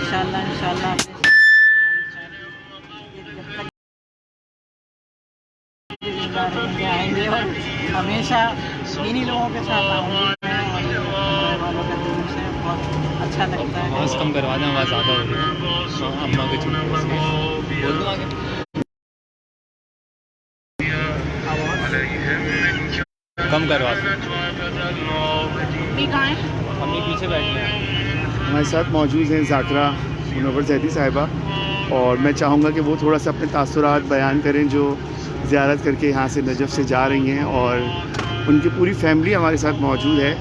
इंशाल्लाह इंशाल्लाह जिंदा रहेंगे आएंगे और हमेशा इन्हीं लोगों के साथ आऊँगी मैं और वालों का दिल से बहुत अच्छा लगता है। आवाज़ कम करवा दें, आवाज़ ज़्यादा हो रही है अम्मा के चुप बोल दो आगे। कम करवा दें। अम्मी पीछे बैठी हैं। हमारे साथ मौजूद हैं ज़ाकरा मुनव्वर ज़ैदी साहिबा और मैं चाहूँगा कि वो थोड़ा सा अपने तासुरात बयान करें जो ज़ियारत करके यहाँ से नजफ़ से जा रही हैं और उनकी पूरी फैमिली हमारे साथ मौजूद है।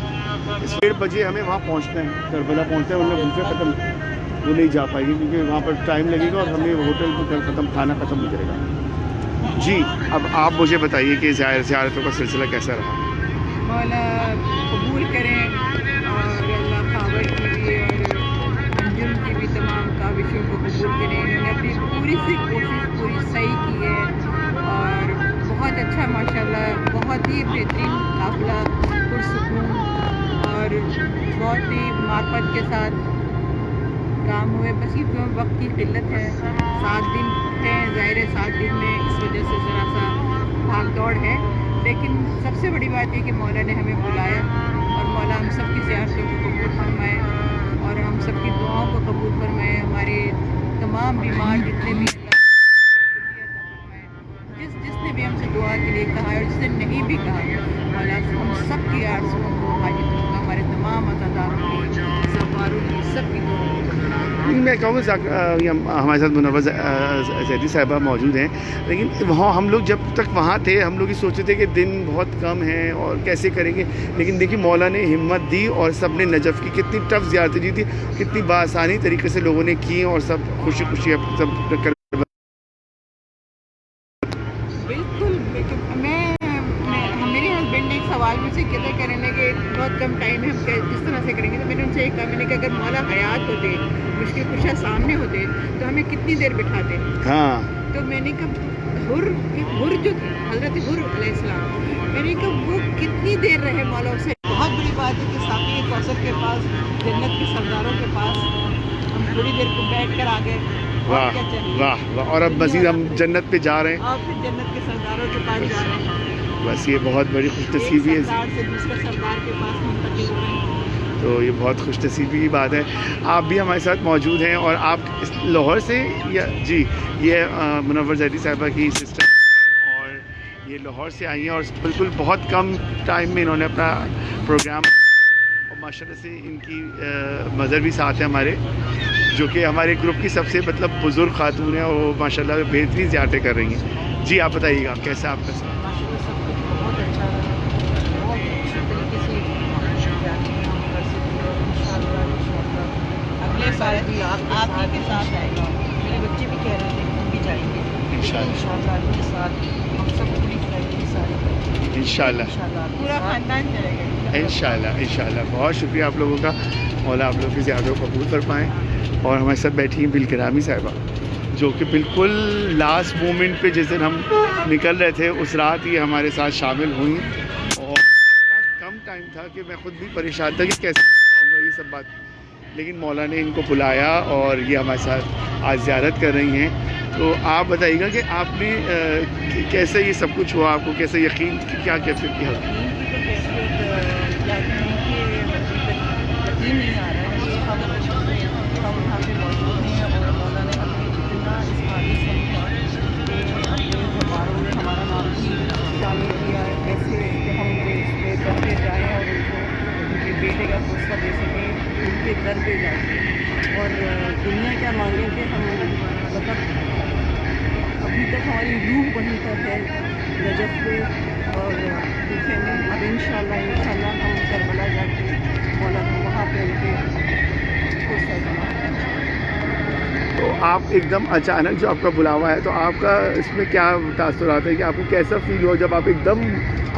इस 1:30 बजे हमें वहाँ पहुँचना है, करबला पहुँचना है। उनमें भूखे ख़त्म वो नहीं जा पाएगी क्योंकि वहाँ पर टाइम लगेगा और हमें होटल में ख़त्म खाना ख़त्म नहीं करेगा। जी अब आप मुझे बताइए कि ज़ियारतों का सिलसिला कैसा रहा? मौला कबूल करें और अल्लाह खावर की भी और अंजुम की भी तमाम काविशों को कबूल करें। इन्होंने अपनी पूरी से कोशिश पूरी सही की है और बहुत अच्छा माशाल्लाह बहुत ही बेहतरीन काफ़िला पुरसुकून और बहुत ही मार्फत के साथ काम हुए। बस ये वक्त की किल्लत है, 7 दिन हैं, ज़ाहिर है 7 दिन में इस वजह से ज़रा सा भाग दौड़ है, लेकिन सबसे बड़ी बात है कि मौला ने हमें बुलाया और मौला हम सब की ज़ियारतों को कबूल फरमाए और हम सब की दुआओं को कबूल फरमाए। हमारे तमाम बीमार जितने भी जिसने भी हमसे दुआ के लिए कहा है और जिसने नहीं भी कहा, मौला हम सब की आरज़ुओं को हाजिर होगा, हमारे तमाम अज़ादारों की सफ़ारों की सब की दुआ। मैं कहूँगा हमारे साथ मुनव्वर ज़ैदी साहिबा मौजूद हैं, लेकिन वहाँ हम लोग जब तक वहाँ थे हम लोग ये सोचते थे कि दिन बहुत कम है और कैसे करेंगे, लेकिन देखिए मौला ने हिम्मत दी और सब ने नजफ़ की कितनी टफ ज़ियारतें जी थी, कितनी बासानी तरीके से लोगों ने की और सब खुशी खुशी अब सब कर। बिल्कुल मेरे हस्बैंड ने एक सवाल मुझसे किया करने के बहुत कम टाइम है, हम किस तरह से करेंगे। तो मैंने उनसे एक कहा, मैंने कहा अगर मौला हयात होते, मुश्किल कुशा सामने होते तो हमें कितनी देर बिठाते। हाँ तो मैंने कहा हुर जो थे हज़रत हुर अलैहिस्सलाम, मैंने कहा वो कितनी देर रहे मौला से। बहुत बड़ी बात है कि साक़ी कौसर के पास, जन्नत के सरदारों के पास हम थोड़ी देर को बैठ कर आ गए। वाह वाह वाह, और अब मज़ीद हम जन्नत पे जा रहे हैं और फिर जन्नत के सरदारों के पास जा रहे हैं। बस ये बहुत बड़ी खुशनसीबी है, सरदार से दूसरे सरदार के पास मुंतकिल हो रहे हैं। तो ये बहुत खुशनसीबी की बात है। आप भी हमारे साथ मौजूद हैं और आप इस लाहौर से या जी ये मुनव्वर ज़ैदी साहिबा की सिस्टर और ये लाहौर से आई हैं और बिल्कुल बहुत कम टाइम में इन्होंने अपना प्रोग्राम और माशाल्लाह से इनकी मदर भी साथ है हमारे, जो कि हमारे ग्रुप की सबसे मतलब बुज़ुर्ग खातून है और वो माशाल्लाह बेहतरीन ज़ियारतें कर रही हैं। जी आप बताइएगा कैसा आपका साथ? बहुत अच्छा रहा, बहुत अच्छी तरीके से अगले साल भी आप ही के साथ आएगा। मेरे बच्चे भी कह रहे थे हम भी जाएंगे इंशाअल्लाह के साथ, हम सब पूरी फैमिली के साथ इंशाअल्लाह पूरा ख़ानदान जाएगा इंशाअल्लाह। बहुत शुक्रिया आप लोगों का, मौला आप लोगों की ज़ियारतों को कबूल फरमाएं। और हमारे साथ बैठी हैं बिलकिरामी साहिबा, जो कि बिल्कुल लास्ट मोमेंट पे जिस दिन हम निकल रहे थे उस रात ही हमारे साथ शामिल हुई और इतना कम टाइम था कि मैं खुद भी परेशान था कि कैसे पाऊँगा ये सब बात, लेकिन मौला ने इनको बुलाया और ये हमारे साथ आज ज़ियारत कर रही हैं। तो आप बताइएगा कि आपने कैसे ये सब कुछ हुआ, आपको कैसे यकीन क्या कैफियत की हालत? यकीन नहीं आ रहा है कि हम यहाँ पे मौजूद हैं और मौला ने हमें इतना इस हादिस से हमारा नाम भी शामिल किया है, ऐसे कि हम इस पे दर पे जाएँ और उनके बेटे का फैसला दे सकें, उनके दर पे जाएँ और दुनिया क्या मांगे कि हम मतलब अभी तक हमारी रूह वहीं पर है नजफ़ पे और दूसरे में अब इंशाअल्लाह हम करबला जाके मौला वहाँ पे उनके तो आप एकदम अचानक जो आपका बुलावा है तो आपका इसमें क्या तासुरात है कि आपको कैसा फील हुआ जब आप एकदम,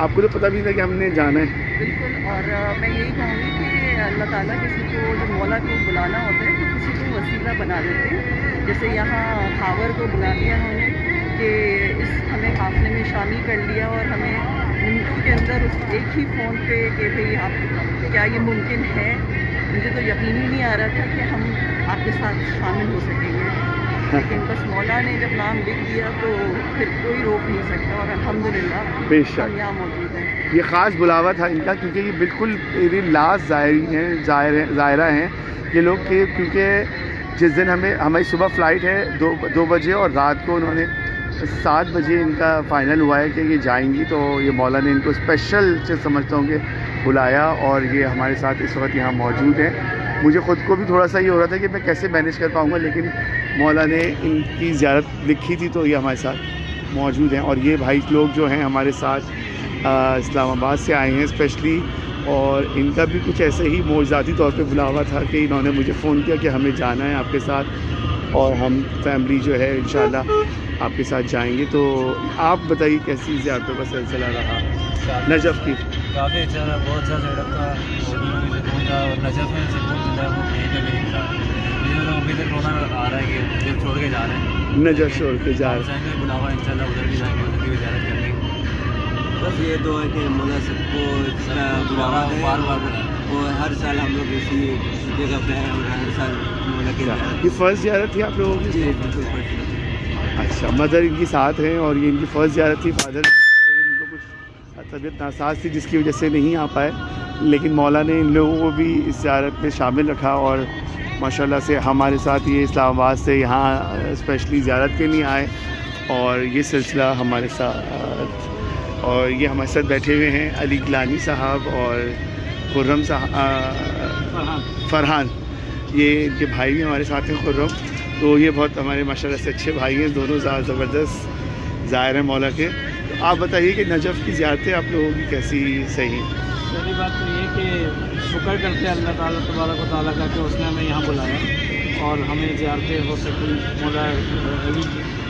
आपको तो पता भी था कि हमने जाना है? बिल्कुल, और मैं यही कहूँगी कि अल्लाह ताला किसी को जब मौला को बुलाना होता है तो किसी को वसीला बना देते हैं। जैसे यहाँ खावर को बुला लिया उन्होंने कि इस हमें काफ़िले में शामिल कर लिया और हमें मिनटों के अंदर उस एक ही फ़ोन पे कि भाई आप क्या ये मुमकिन है। मुझे तो यकीन ही नहीं आ रहा था कि हम آپ کے ساتھ شامل ہو سکیں گے. لیکن بس مولا نے جب نام لکھ دیا تو پھر کوئی روک نہیں سکتا, اور الحمدللہ بے شک ہم یہاں موجود ہیں. یہ خاص بلاوا تھا ان کا, کیونکہ یہ بالکل میری لاسٹ زائرہ ہیں یہ لوگ, کہ کیونکہ جس دن ہماری صبح فلائٹ ہے 2 بجے, اور رات کو انہوں نے 7 بجے ان کا فائنل ہوا ہے کہ یہ جائیں گی, تو یہ مولا نے ان کو اسپیشل سے سمجھتا ہوں کہ بلایا, اور یہ ہمارے ساتھ اس وقت یہاں موجود ہیں. مجھے خود کو بھی تھوڑا سا یہ ہو رہا تھا کہ میں کیسے مینیج کر پاؤں گا, لیکن مولا نے ان کی زیارت لکھی تھی تو یہ ہمارے ساتھ موجود ہیں. اور یہ بھائی لوگ جو ہیں ہمارے ساتھ اسلام آباد سے آئے ہیں اسپیشلی, اور ان کا بھی کچھ ایسے ہی معجزاتی طور پہ بلاوا تھا کہ انہوں نے مجھے فون کیا کہ ہمیں جانا ہے آپ کے ساتھ, اور ہم فیملی جو ہے انشاءاللہ آپ کے ساتھ جائیں گے. تو آپ بتائیے کیسی زیارتوں کا سلسلہ رہا نجف کی؟ کافی اچھا تھا, بہت اچھا سیٹ اپ تھا, سکون تھا, اور نجف میں سکون جو ہے وہ کہیں پہ بھی نہیں تھا. مجھے تو ابھی تک رونا آ رہا ہے کہ جب چھوڑ کے جا رہے ہیں, نجف چھوڑ کے جا رہے ہیں. چاہیں گے بلاوا ان شاء اللہ ادھر بھی جائیں گے, ادھر کی بھی زیارت کریں گے. بس یہ دعا ہے کہ مولا سب کو بلاوا ہے, بار بار بلائیں. اور ہر سال ہم لوگ اسی جگہ پہ ہیں, اور ہر سال مولا کی زیارت. یہ فرسٹ زیارت تھی آپ لوگوں کی؟ جی بالکل پڑھتے. اچھا, مدر ان کی ساتھ ہیں اور یہ ان کی فرسٹ زیارت تھی. فادر لیکن ان کو کچھ طبیعت ناساز تھی جس کی وجہ سے نہیں آ پائے, لیکن مولا نے ان لوگوں کو بھی اس زیارت میں شامل رکھا, اور ماشاءاللہ سے ہمارے ساتھ یہ اسلام آباد سے یہاں اسپیشلی زیارت کے لیے آئے, اور یہ سلسلہ ہمارے ساتھ, اور یہ ہمارے ساتھ بیٹھے ہوئے ہیں علی گیلانی صاحب اور خرم صاحب, فرحان, یہ ان کے بھائی بھی ہمارے ساتھ ہیں خرم. تو یہ بہت ہمارے ماشاءاللہ سے اچھے بھائی ہیں, دونوں زبردست ظاہر ہیں مولا کے. تو آپ بتائیے کہ نجف کی زیارتیں آپ لوگوں کی کیسی صحیح؟ پہلی بات تو یہ کہ شکر کرتے ہیں اللہ تعالیٰ تبارک و تعالیٰ کا کہ اس نے ہمیں یہاں بلایا, اور ہمیں زیارتیں ہو سکی مولا علی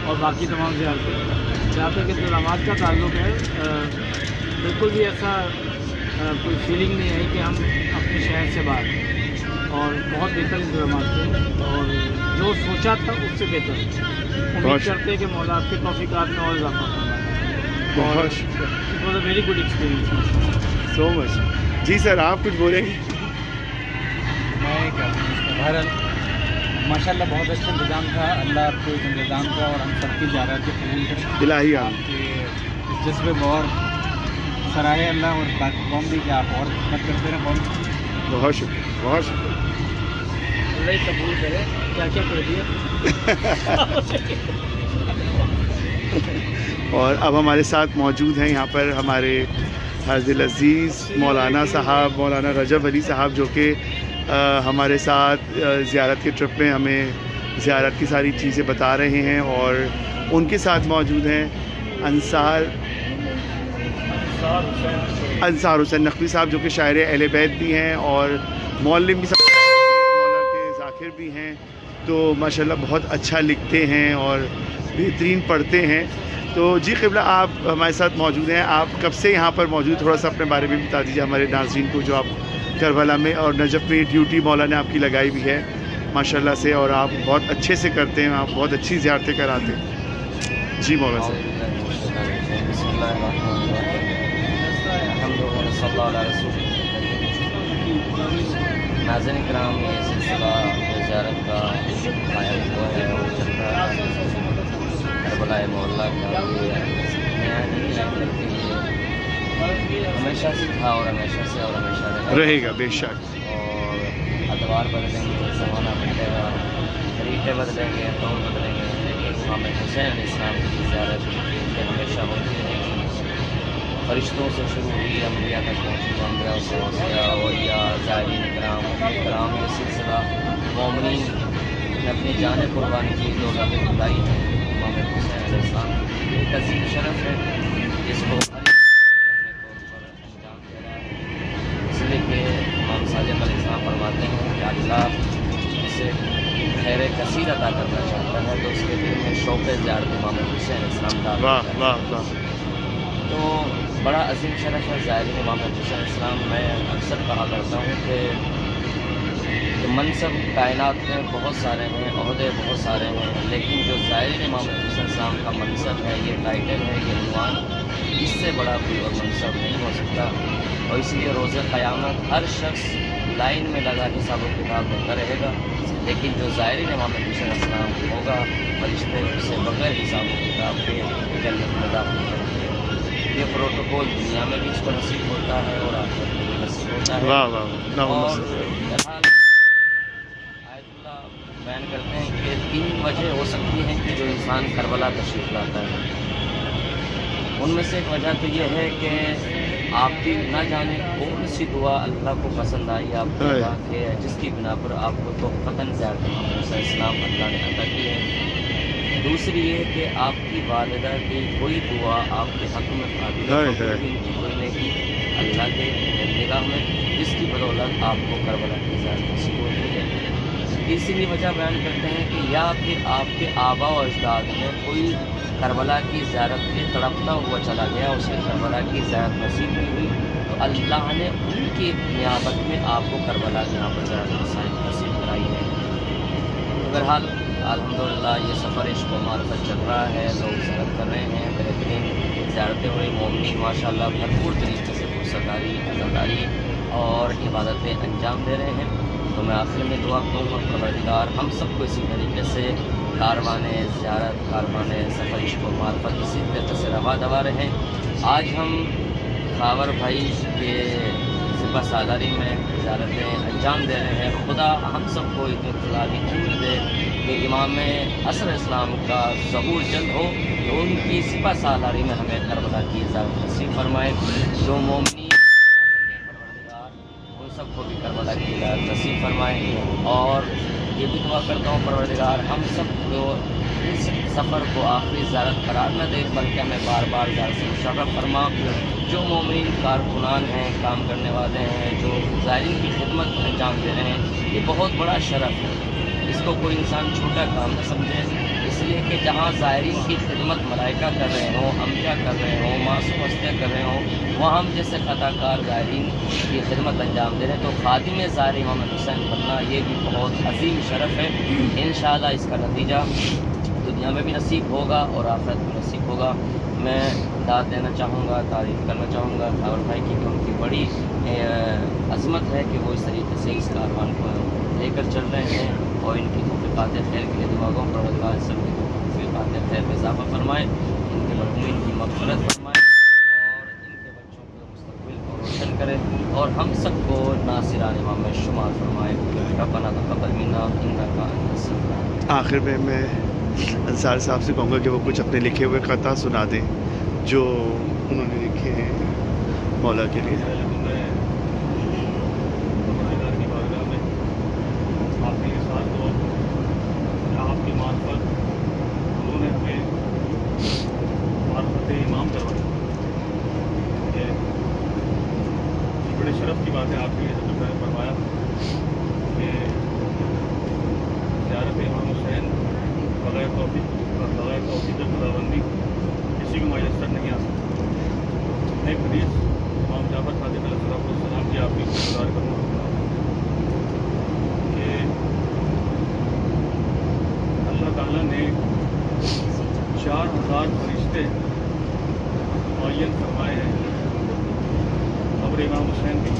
اور باقی تمام زیارتیں. جہاں تک انتظامات کا تعلق ہے, بالکل بھی ایسا کوئی فیلنگ نہیں آئی کہ ہم اپنے شہر سے باہر ہیں, اور بہت بہتر انتظامات تھے, اور جو سوچا تھا اس سے بہتر. امید کرتے ہیں کہ مولا آپ کے توفیقات میں اور اضافہ کرنا. بہت it was a very good experience. So much. جی سر, آپ کچھ بولیں گے؟ میں کیا بہرحال ماشاء اللہ بہت اچھا انتظام تھا. اللہ آپ کو اس انتظام کا اور ہم سب کی زیارت کو قبول کریں. الہی آپ کے اس جذبے میں اور سرائے اللہ, اور باقی قوم بھی کہ آپ اور خدمت کرتے رہیں. بہت شکریہ, بہت شکریہ. اللہ ہی قبول کرے. کیا کیا کر دیا. اور اب ہمارے ساتھ موجود ہیں یہاں پر ہمارے حاضر العزیز مولانا صاحب, مولانا رجب علی صاحب, جو کہ ہمارے ساتھ زیارت کے ٹرپ میں ہمیں زیارت کی ساری چیزیں بتا رہے ہیں. اور ان کے ساتھ موجود ہیں انصار حسین نقوی صاحب, جو کہ شاعر اہل بیت بھی ہیں, اور معلم بھی مولا کے ذاکر بھی ہیں. تو ماشاءاللہ بہت اچھا لکھتے ہیں اور بہترین پڑھتے ہیں. تو جی قبلہ آپ ہمارے ساتھ موجود ہیں. آپ کب سے یہاں پر موجود, تھوڑا سا اپنے بارے میں بتا دیجیے ہمارے ناظرین کو, جو آپ کربلا میں اور نجف میں ڈیوٹی مولا نے آپ کی لگائی بھی ہے ماشاءاللہ سے, اور آپ بہت اچھے سے کرتے ہیں, آپ بہت اچھی زیارتیں کراتے ہیں. جی مولانا صاحب. بسم اللہ الرحمن الرحیم. الحمدللہ صلی اللہ علیہ وسلم. ناظرین کرام, یہ سلسلہ زیارت کا قائم ہوا ہے اور چل رہا ہے. کربلا محلہ کا نیا نہیں ہے, بلکہ یہ ہمیشہ سے تھا اور ہمیشہ سے اور ہمیشہ رہے گا. بے شک. اور ادوار بدلیں گے, زمانہ بدلے گا, طریقے بدلیں گے, قوم بدلیں گے, لیکن امام حسین علیہ السلام کی زیارت ہمیشہ ہوتی رہے گی. فرشتوں سے شروع ہوئی, انبیاء تک پہنچی, انبیاء سے اوصیاء, اولیاء, زائرین کرام. یہ سلسلہ مومنین نے اپنی جانیں قربانی کی, جو رب خدائی ہے امام حسین علیہ السلام. ایک عظیم شرف ہے جس کو اپنے طور پر انجام دے رہا ہے. اس لیے کہ امام صادق علیہ السلام فرماتے ہیں کہ اللہ اسے خیر کثیر عطا کرنا چاہتا ہے, تو اس کے دل میں شوق زیارت امام حسین علیہ السلام ڈال دیتا ہے. واہ واہ. تو بڑا عظیم شرف ہے زائرین امام حسین علیہ السلام. میں اکثر کہا کرتا ہوں کہ منصب کائنات میں بہت سارے ہیں, عہدے بہت سارے ہیں, لیکن جو زائرین امام حسین علیہ السلام کا منصب ہے, یہ ٹائٹل ہے, یہ عنوان, اس سے بڑا کوئی اور منصب نہیں ہو سکتا. اور اس لیے روز قیامت ہر شخص लाइन में लगा हिसाब किताब होता रहेगा, लेकिन जो ज़ायरीन इमाम हुसैन अलैहिस्सलाम होगा, फरिश्ते उससे बगैर हिसाब किताब के जन्नत में दाखिल करेंगे। ये प्रोटोकॉल दुनिया में भी इसको नसीब होता है और आखिरत में भी नसीब होता है। वाह वाह और बहरहाल आयतुल्लाह बयान करते हैं कि 3 वजह हो सकती हैं कि जो इंसान करबला तशरीफ़ लाता है। उनमें से एक वजह तो ये है कि आपकी ना जाने कौन सी दुआ अल्लाह को पसंद आई आपको कि जिसकी बिना पर आपको तो फ़तन ज़ियारत इस्लाम अल्लाह ने अता की है। दूसरी ये कि आपकी वालिदा की कोई दुआ आपके हक़ में काबिल कोई नहीं अल्लाह के निगाह में, जिसकी बदौलत आपको करबला की ज़ियारत नसीब होती है। तीसरी वजह बयान करते हैं कि या फिर आपके आबा और अजदाद में कोई करबला की ज़ियारत में तड़पता हुआ चला गया, उसे करबला की ज़ियारत नसीब नहीं हुई, तो अल्लाह ने उनकी नियाबत में आपको करबला यहाँ पर ज़ियारत नसीब कराई है। बहरहाल अल्हम्दुलिल्लाह ये सफ़र इश्क़ व मारिफत चल रहा है, लोग ज़ियारत कर रहे हैं, बेहतरीन ज़ियारतें हुई, मोमिनीन माशाअल्लाह भरपूर तरीके से फुर्सतदारी, अज़ादारी और इबादतें अंजाम दे रहे हैं। तो मैं आखिर में दुआ करूँगा परवरदिगार हम सबको इसी तरीके से कारवाने ज़ियारत, कारवाने सफ़र इश्क़ व मारिफत इसी तरीके से रवा दवा रहें। आज हम खावर भाई के सिपा सालारी में ज़ियारतें अंजाम दे रहे हैं। खुदा हम सबको इत्तला की उम्मीद दे कि इमाम असर इस्लाम का ज़हूर जल्द हो, तो उनकी सिपा सालारी में हमें करबला की ज़ियारत नसीब फरमाए। जो मोमिनीन उन सबको भी करबला की ज़ियारत नसीब फरमाए। और ये भी दुआ करता हूँ परवरदिगार हम सब को इस सफ़र को आखिरी ज़ियारत करार न दे, बल्कि हमें बार बार ज़ियारत से मुशर्रफ फरमा। जो मोमिन कारकुनान हैं, काम करने वाले हैं, जो ज़ायरीन की खिदमत अंजाम दे रहे हैं, ये बहुत बड़ा शरफ़ है, इसको कोई इंसान छोटा काम न समझे। इसलिए कि जहाँ ज़ायरीन की खिदमत मलाइका कर रहे हों, अम्बिया कर रहे हों, मासूम हस्तियाँ कर रहे हों, वहाँ हम जैसे ख़ताकार ज़ायरीन की खिदमत अंजाम दे रहे हैं, तो ख़ादिम ज़ायरीन इमाम हुसैन बनना ये भी बहुत अजीम शरफ़ है। इंशाअल्लाह इसका नतीजा दुनिया में भी नसीब होगा और आखिरत में नसीब होगा। मैं दाद देना चाहूँगा, तारीफ़ करना चाहूँगा खावर भाई की, उनकी बड़ी अज़मत है कि वो इस तरीके से इस कारवान को लेकर चल रहे हैं और इनकी तौफ़ीक़ात खैर के लिए दुआ गो परवरदिगार सब की तौफ़ीक़ात खैर में इज़ाफ़ा फरमाए, इनके मरहूमीन की मग़फ़िरत फरमाए और इनके बच्चों के मुस्तक़बिल को रोशन करे और हम सबको नासिरान इमाम में शुमार फरमाए। रब्बना तक़ब्बल मिन्ना इन्नका अंतस समीउल अलीम। आखिर में मैं अंसार साहब से कहूँगा कि वो कुछ अपने लिखे हुए ख़ता सुना दें जो उन्होंने लिखे हैं मौला के लिए। आपकी मार्फत उन्होंने हमें मार्फत इमाम करवाई, ये बड़े शरफ़ की बात है। आपके लिए जब फरमाया कि ज़ियारत इमाम हुसैन बग़ैर तौफ़ीक़ खुदाबंदी किसी को मैसर नहीं आ सकती। एक हदीस इमाम जाफ़र सादिक़ अलैहिस्सलाम की आपकी गुज़ार करूँगा कि अल्लाह ताला ने 4000 फरिश्ते मुअय्यन फरमाए हैं क़ब्र इमाम हुसैन की,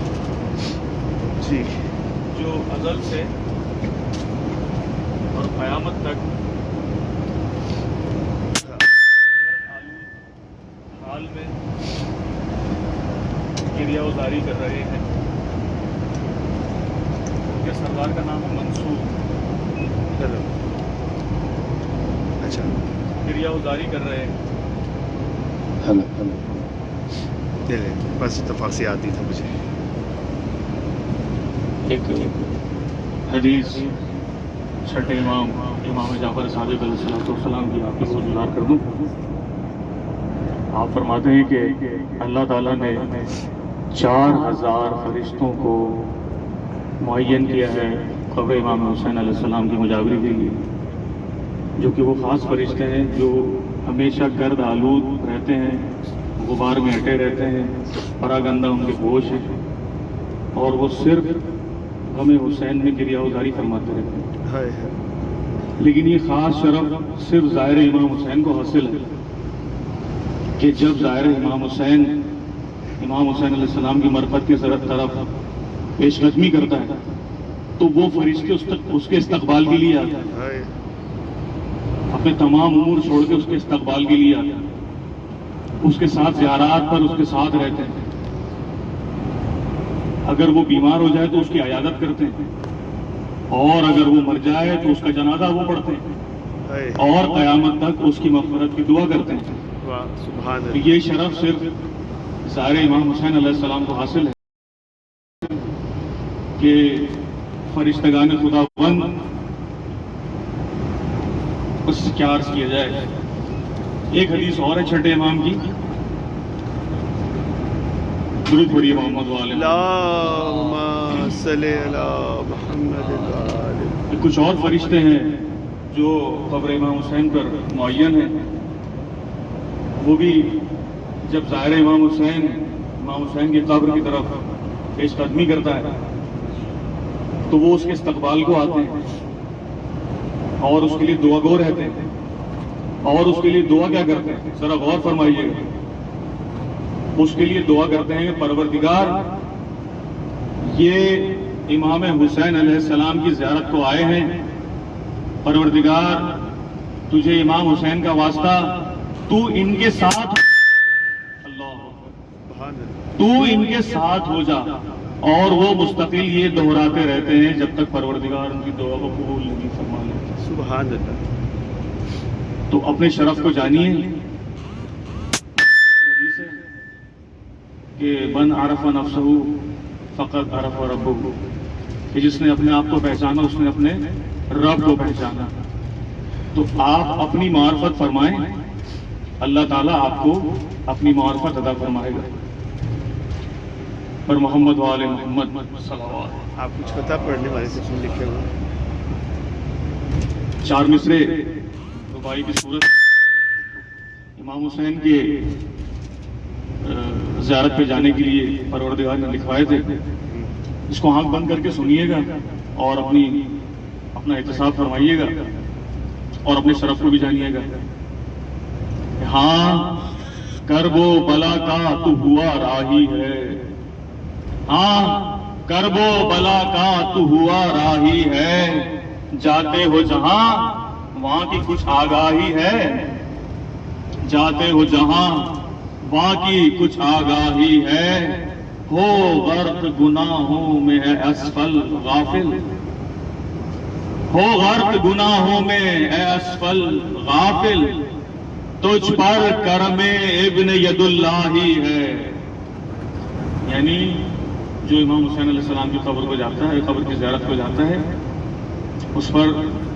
जी, जो अज़ल से और क़यामत तक हाल में गिरियाउज़ारी कर रहे हैं। उनके सरदार का नाम है मंसूर। चलो अच्छा, गिरियाउज़ारी कर रहे हैं। हेलो ले बस इत्तफ़ाक़ से याद नहीं था मुझे। एक हदीस छठे इमाम जाफ़र सादिक़ अलैहिस्सलाम की आपकी गुज़ार कर दूँ। आप फरमाते हैं कि अल्लाह ताला ने 4000 फरिश्तों को मुअय्यन किया है क़ब्र इमाम हुसैन अलैहिस्सलाम की मुजावरी के लिए, जो कि वो ख़ास फरिश्ते हैं जो हमेशा गर्द आलूद रहते हैं, गुबार में हटे रहते हैं, परागंदा उनके बोझ हैं और वो सिर्फ गम हुसैन में गिरियाउज़ारी फरमाते रहते हैं। लेकिन ये ख़ास शरफ़ सिर्फ ज़ाहिर इमाम हुसैन को हासिल है कि जब ज़ाहिर इमाम हुसैन अलैहिस्सलाम की मरफ़त की तरफ پیش قدمی کرتا ہے تو وہ فرشتے اس کے استقبال کے لیے آتے ہیں، ہائے اپنے تمام امور چھوڑ کے اس کے استقبال کے لیے آتے ہیں، اس کے ساتھ زیارات پر اس کے ساتھ رہتے ہیں، اگر وہ بیمار ہو جائے تو اس کی عیادت کرتے ہیں، اور اگر وہ مر جائے تو اس کا جنازہ وہ پڑھتے ہیں، ہائے اور قیامت تک اس کی مغفرت کی دعا کرتے ہیں۔ واہ سبحان تو اللہ یہ شرف صرف ظاہر امام حسین علیہ السلام کو حاصل ہے کہ فرشتگان خدا بند اس سے کیا عرض کیا جائے۔ ایک حدیث اور ہے چھٹے امام کی، درود پڑھیے محمد والے۔ اللہم صلی علی محمد وآلہ۔ کچھ اور فرشتے ہیں جو قبر امام حسین پر معین ہیں، وہ بھی جب ظاہر امام حسین کی قبر کی طرف پیش قدمی کرتا ہے تو وہ اس کے استقبال کو آتے ہیں اور اس کے لیے دعا گو رہتے ہیں، اور اس کے لیے دعا کیا کرتے ہیں، ذرا غور فرمائیے گا۔ اس کے لیے دعا کرتے ہیں کہ پروردگار یہ امام حسین علیہ السلام کی زیارت کو آئے ہیں، پروردگار تجھے امام حسین کا واسطہ، تو ان کے ساتھ سبحان اللہ تو ان کے ساتھ ہو جا، اور وہ مستقل یہ دہراتے رہتے ہیں جب تک پروردگار ان کی دعا کو قبول نہیں فرما لیتا۔ سبحان اللہ تو اپنے شرف کو جانیے کہ من عرف نفسہ فقط عرف ربہ، کہ جس نے اپنے آپ کو پہچانا اس نے اپنے رب کو پہچانا۔ تو آپ اپنی معرفت فرمائیں، اللہ تعالیٰ آپ کو اپنی معرفت عطا فرمائے گا۔ پر محمد وآل محمد صلوات۔ آپ کچھ پتہ پڑھنے والے سے لکھے ہوئے 4 مصرے رباعی کی صورت امام حسین کے زیارت پہ جانے کے لیے پروردگار نے لکھوائے تھے۔ اس کو آنکھ بند کر کے سنیے گا اور اپنا احتساب فرمائیے گا اور اپنے شرف کو بھی جانیے گا۔ ہاں کرب و بلا کا تو ہوا راہی ہے، ہاں کرب و بلا کا تو ہوا راہی ہے، جاتے ہو جہاں وہاں کی کچھ آگاہی ہے، جاتے ہو جہاں وہاں کی کچھ آگاہی ہے، ہو غرق گناہوں میں ہے اسفل غافل، ہو غرق گناہوں میں ہے اسفل غافل، تجھ پر کرم ابن ید اللہ ہی ہے۔ یعنی جو امام حسین علیہ السلام کی قبر کو جاتا ہے، قبر کی زیارت کو جاتا ہے، اس پر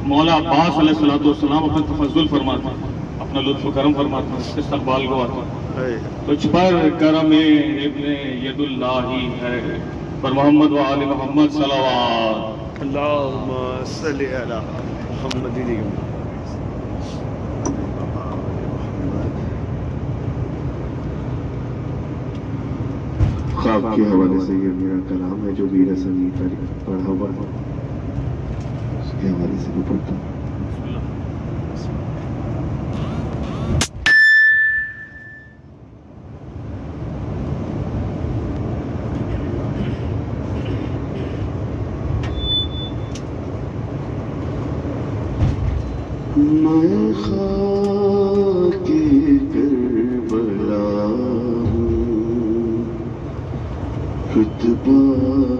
مولا عباس علیہ السلام اپنا تفضل فرماتا ہے، اپنا لطف و کرم فرماتا ہے، استقبال کو آتا ہے۔ تجھ پر کرم ابن ید اللہ ہی ہے، پر محمد و آل محمد صلوات۔ اللہم صلی علی محمد خواب کے حوالے سے یہ میرا کلام ہے جو میرا سنی پڑھا ہوا ہے، اس کے حوالے سے میں پڑھتا ہوں۔ میں خاک کربلا ہوں، رتبہ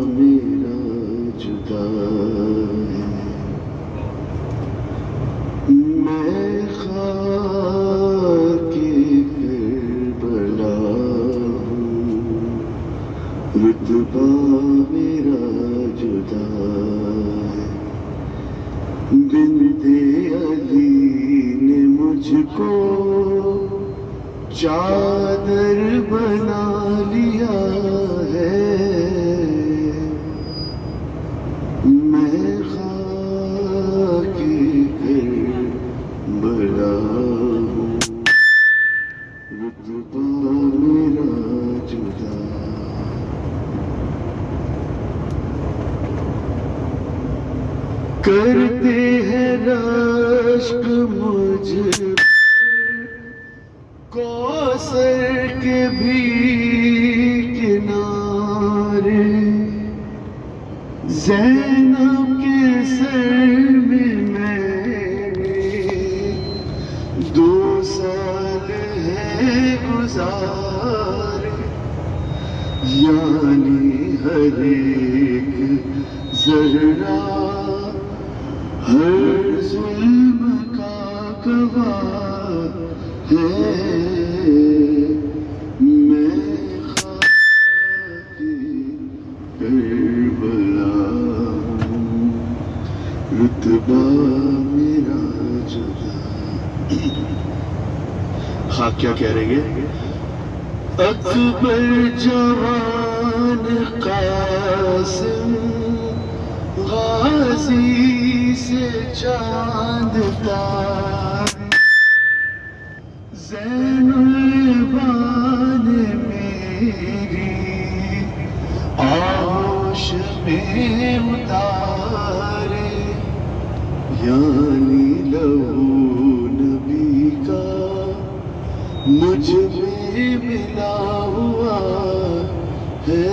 میرا جدا ہے، میں خاک کربلا ہوں، رتبہ میرا جدا ہے، بنت علی نے مجھ کو چادر بنا لیا ہے، میں خاک کربلا ہوں، رتبہ میرا جدا۔ کرتے ہیں رشک مجھ کوثر کے بھی کنارے، زینب کے سر میں میرے 2 سال ہے گزارے، یعنی ہر ایک ذرہ ہر ظلم کا گواہ ہے۔ میں خاک کربلا ہوں، رتبہ میرا جدا۔ خاک کیا کہہ رہے ہیں؟ اکبر جوان قاسم غازی سے چاند تارے، زین العباد میری آغوش میں اتارے، یعنی لہو نبی کا مجھ میں ملا ہوا ہے۔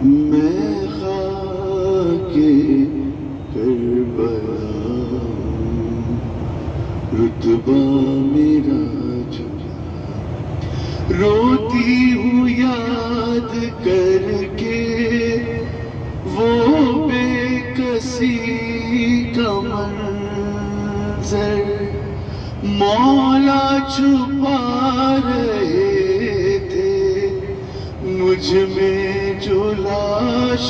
میں خاک کربلا ہوں، رتبہ میرا جدا۔ روتی ہوں یاد کر کے وہ بے کسی کا منظر، مولا چھپا رہے تھے مجھ میں جو لاش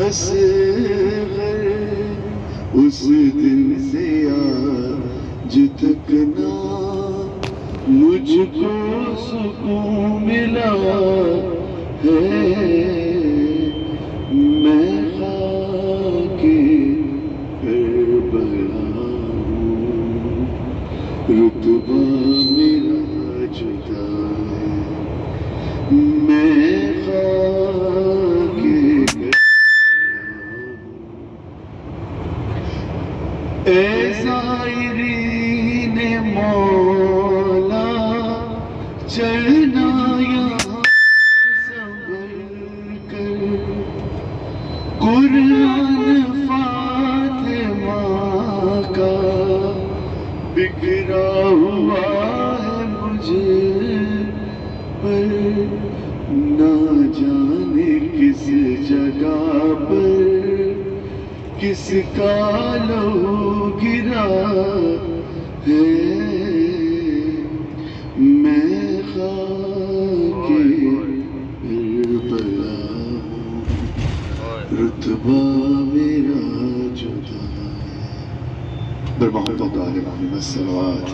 اصغر۔ اس دن سے آج تک نہ مجھ کو سکون ملا ہے۔ میں خاک کربلا ہوں، رتبہ میرا جدا ہے۔ میں خاک اے زائرین مولا چلنا یہاں صبر کر، قرآن فاطمہ کا بکھرا ہوا ہے مجھ پر، نہ جانے کس جگہ پر کس کا لہو گرا ہے۔ میں خاک کربلا ہوں، رتبہ میرا جدا ہے۔ برمحبت عالم الصلوات